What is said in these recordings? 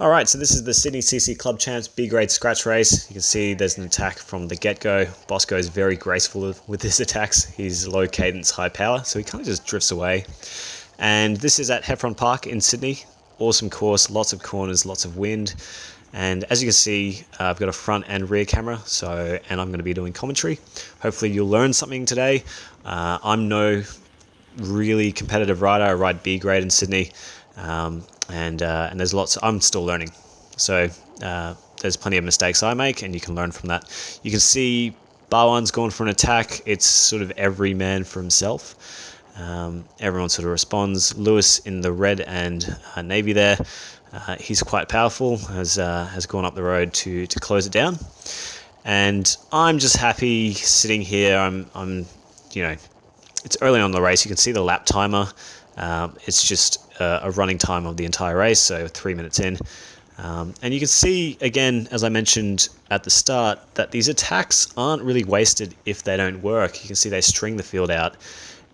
Alright, so this is the Sydney CC Club Champs B-grade scratch race. You can see there's an attack from the get-go. Bosco is very graceful with his attacks. He's low cadence, high power, so he kind of just drifts away. And this is at Heffron Park in Sydney. Awesome course, lots of corners, lots of wind. And as you can see, I've got a front and rear camera, and I'm going to be doing commentary. Hopefully you'll learn something today. I'm no really competitive rider. I ride B-grade in Sydney. And there's lots. I'm still learning, so there's plenty of mistakes I make, and you can learn from that. You can see Barwan's gone for an attack. It's sort of every man for himself. Everyone sort of responds. Lewis in the red and navy there, he's quite powerful. Has gone up the road to close it down, and I'm just happy sitting here. I'm it's early on in the race. You can see the lap timer. It's just a running time of the entire race, so 3 minutes in. And you can see, again, as I mentioned at the start, that these attacks aren't really wasted if they don't work. You can see they string the field out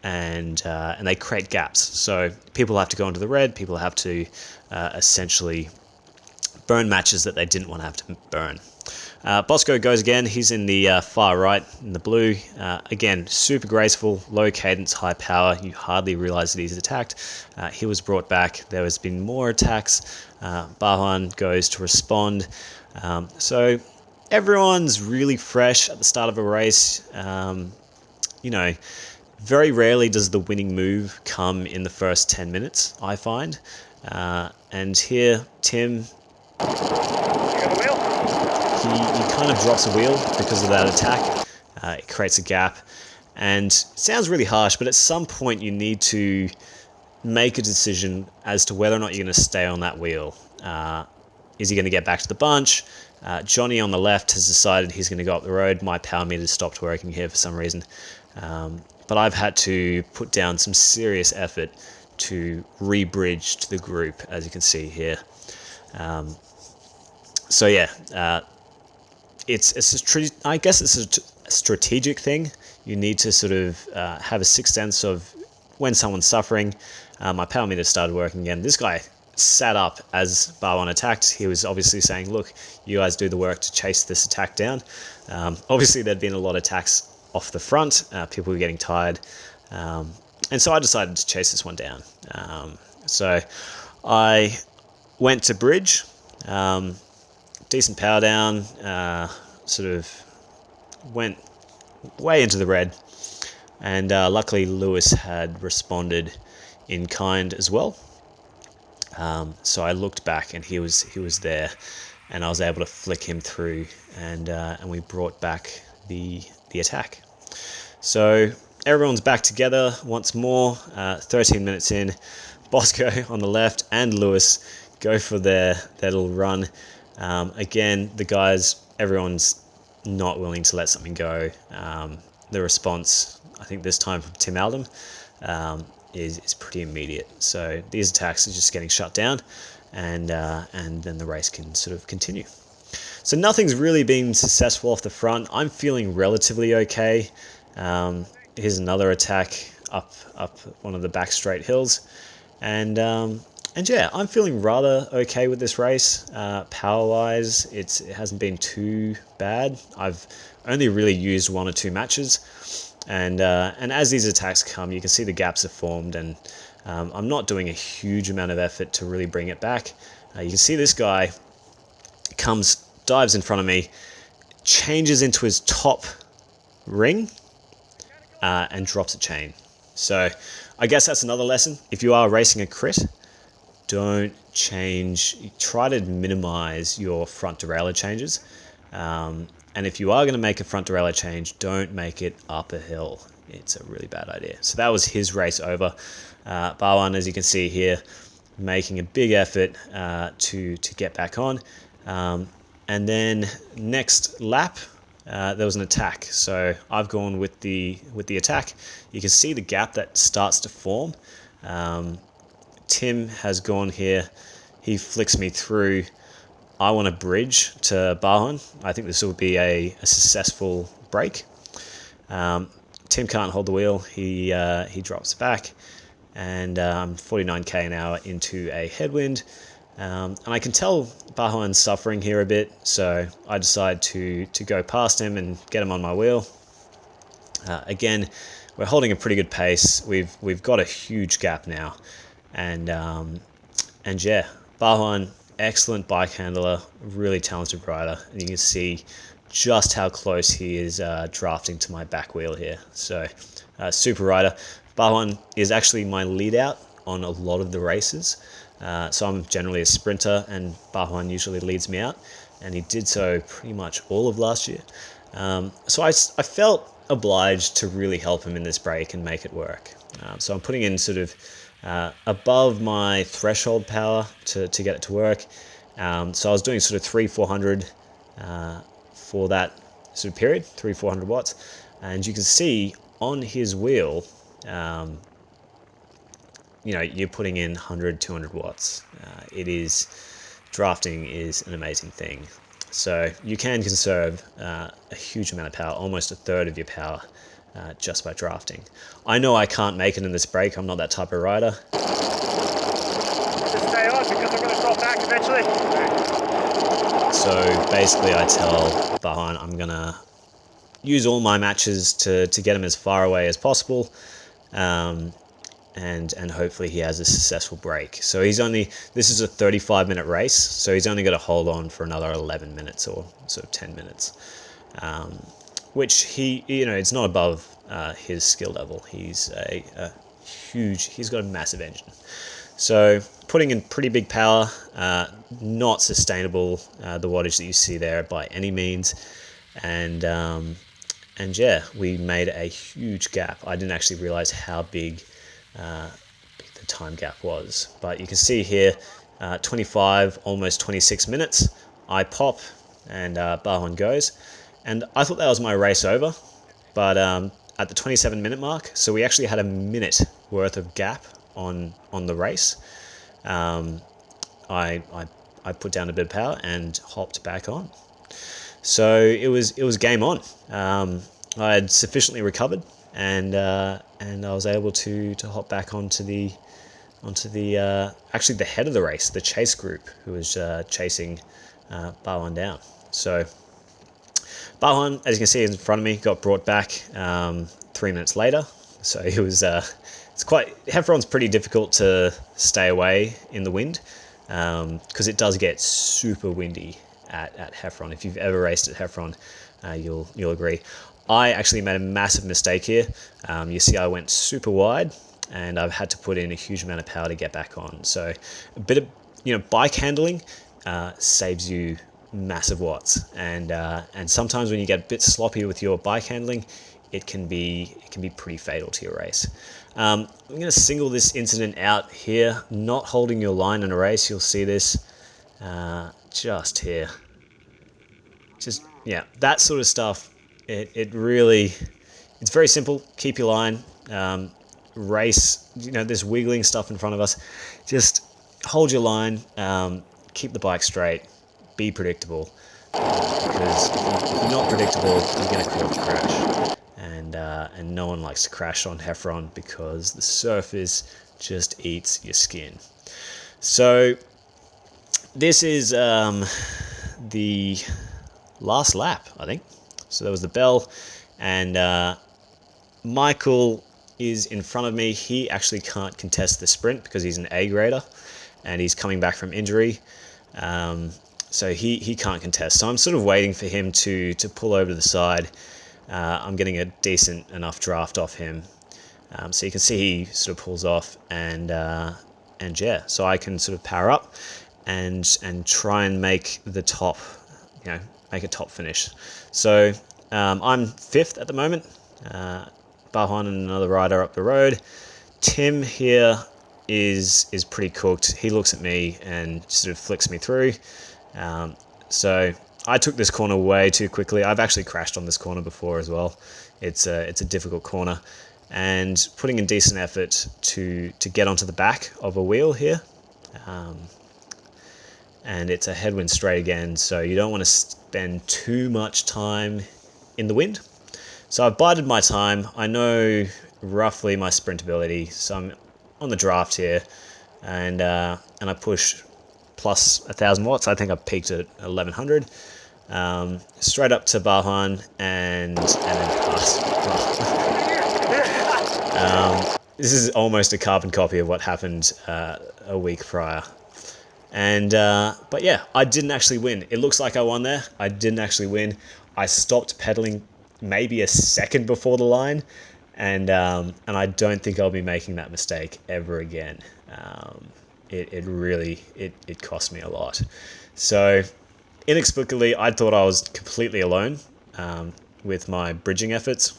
and they create gaps. So people have to go into the red, people have to essentially burn matches that they didn't want to have to burn. Bosco goes again. He's in the far right, in the blue. Again, super graceful, low cadence, high power. You hardly realize that he's attacked. He was brought back. There has been more attacks. Barwan goes to respond. So everyone's really fresh at the start of a race. Very rarely does the winning move come in the first 10 minutes, I find. And here, Tim... He kind of drops a wheel because of that attack. It creates a gap, and it sounds really harsh, but at some point you need to make a decision as to whether or not you're going to stay on that wheel. Is he going to get back to the bunch? Johnny on the left has decided he's going to go up the road. My power meter stopped working here for some reason, but I've had to put down some serious effort to re-bridge to the group, as you can see here. I guess it's a strategic thing. You need to sort of have a sixth sense of when someone's suffering. My power meter started working again. This guy sat up as Barwan attacked. He was obviously saying, look, you guys do the work to chase this attack down. Obviously, there'd been a lot of attacks off the front. People were getting tired. And so I decided to chase this one down. So I went to bridge. Decent power down, sort of went way into the red, and luckily Lewis had responded in kind as well. So I looked back, and he was there, and I was able to flick him through, and we brought back the attack. So everyone's back together once more. 13 minutes in, Bosco on the left and Lewis go for their little run. Again, everyone's not willing to let something go. The response, I think this time from Tim Aldham, is pretty immediate. So these attacks are just getting shut down, and then the race can sort of continue. So nothing's really been successful off the front. I'm feeling relatively okay. Here's another attack up one of the back straight hills, and yeah, I'm feeling rather okay with this race. Power-wise, it hasn't been too bad. I've only really used 1 or 2 matches, and as these attacks come, you can see the gaps are formed, and I'm not doing a huge amount of effort to really bring it back. You can see this guy dives in front of me, changes into his top ring, and drops a chain. So I guess that's another lesson. If you are racing a crit, don't change. Try to minimize your front derailleur changes. And if you are going to make a front derailleur change, don't make it up a hill. It's a really bad idea. So that was his race over. Barwan, as you can see here, making a big effort to get back on. And then next lap, there was an attack. So I've gone with the attack. You can see the gap that starts to form. Tim has gone here. He flicks me through. I want to bridge to Barwan. I think this will be a successful break. Tim can't hold the wheel. He drops back, and 49k an hour into a headwind. And I can tell Bahuan's suffering here a bit, so I decide to go past him and get him on my wheel. Again, we're holding a pretty good pace. We've got a huge gap now, and yeah, Bahuan, excellent bike handler, really talented rider, and you can see just how close he is drafting to my back wheel here. So super rider. Bahuan is actually my lead out on a lot of the races. So I'm generally a sprinter, and Bahuan usually leads me out, and he did so pretty much all of last year. So I felt obliged to really help him in this break and make it work. So I'm putting in sort of above my threshold power to get it to work. So I was doing sort of 300-400 for that sort of period, 300-400 watts. And you can see on his wheel, you know, you're putting in 100-200 watts. Drafting is an amazing thing. So you can conserve a huge amount of power, almost a third of your power, just by drafting. I know I can't make it in this break. I'm not that type of rider. Just stay on because I'm going to drop back eventually. So basically I tell Bahuan I'm going to use all my matches to get him as far away as possible. And hopefully he has a successful break. So this is a 35-minute race, so he's only got to hold on for another 11 minutes or sort of 10 minutes, which it's not above his skill level. He's he's got a massive engine. So putting in pretty big power, not sustainable, the wattage that you see there by any means, and yeah, we made a huge gap. I didn't actually realize how big the time gap was, but you can see here 25, almost 26 minutes. I pop and Bahuan goes, and I thought that was my race over, but at the 27-minute mark, so we actually had a minute worth of gap on the race. I put down a bit of power and hopped back on. So it was game on. I had sufficiently recovered, and I was able to hop back onto the actually the head of the race, the chase group, who was chasing Bahuan down. So Bahuan, as you can see in front of me, got brought back 3 minutes later. So it was Heffron's pretty difficult to stay away in the wind, because it does get super windy at Heffron. If you've ever raced at Heffron, you'll agree. I actually made a massive mistake here. You see I went super wide, and I've had to put in a huge amount of power to get back on. So a bit of bike handling saves you massive watts, and sometimes when you get a bit sloppy with your bike handling, it can be pretty fatal to your race. I'm going to single this incident out here, not holding your line in a race. You'll see this just here. Yeah, that sort of stuff. It's very simple. Keep your line. Race, there's wiggling stuff in front of us. Just hold your line. Keep the bike straight. Be predictable. Because if you're not predictable, you're going to cause a crash. And no one likes to crash on Heffron because the surface just eats your skin. So this is the last lap, I think. So there was the bell, and Michael is in front of me. He actually can't contest the sprint because he's an A grader and he's coming back from injury. So he can't contest. So I'm sort of waiting for him to pull over to the side. I'm getting a decent enough draft off him. So you can see he sort of pulls off, and yeah, so I can sort of power up and try and make the top, make a top finish. So I'm 5th at the moment. Bahuan and another rider up the road. Tim here is pretty cooked. He looks at me and sort of flicks me through. So I took this corner way too quickly. I've actually crashed on this corner before as well. It's a difficult corner, and putting in decent effort to get onto the back of a wheel here. And it's a headwind straight again, so you don't want to spend too much time in the wind. So I've bided my time. I know roughly my sprint ability, so I'm on the draft here, and I push plus 1,000 watts. I think I peaked at 1100. Straight up to Bahan and then past. This is almost a carbon copy of what happened a week prior. And but yeah, I didn't actually win. It looks like I won there. I didn't actually win. I stopped pedaling maybe a second before the line, and I don't think I'll be making that mistake ever again. It really cost me a lot. So inexplicably, I thought I was completely alone with my bridging efforts,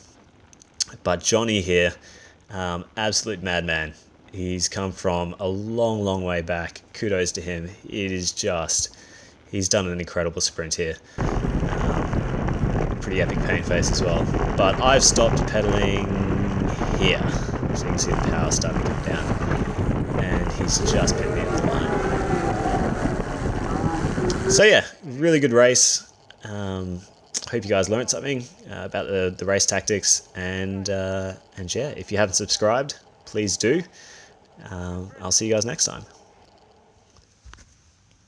but Johnny here, absolute madman. He's come from a long, long way back. Kudos to him. It is just, he's done an incredible sprint here. Pretty epic paint face as well. But I've stopped pedaling here. So you can see the power starting to come down. And he's just pinned me off the line. So yeah, really good race. Hope you guys learned something about the race tactics. And yeah, if you haven't subscribed, please do. I'll see you guys next time.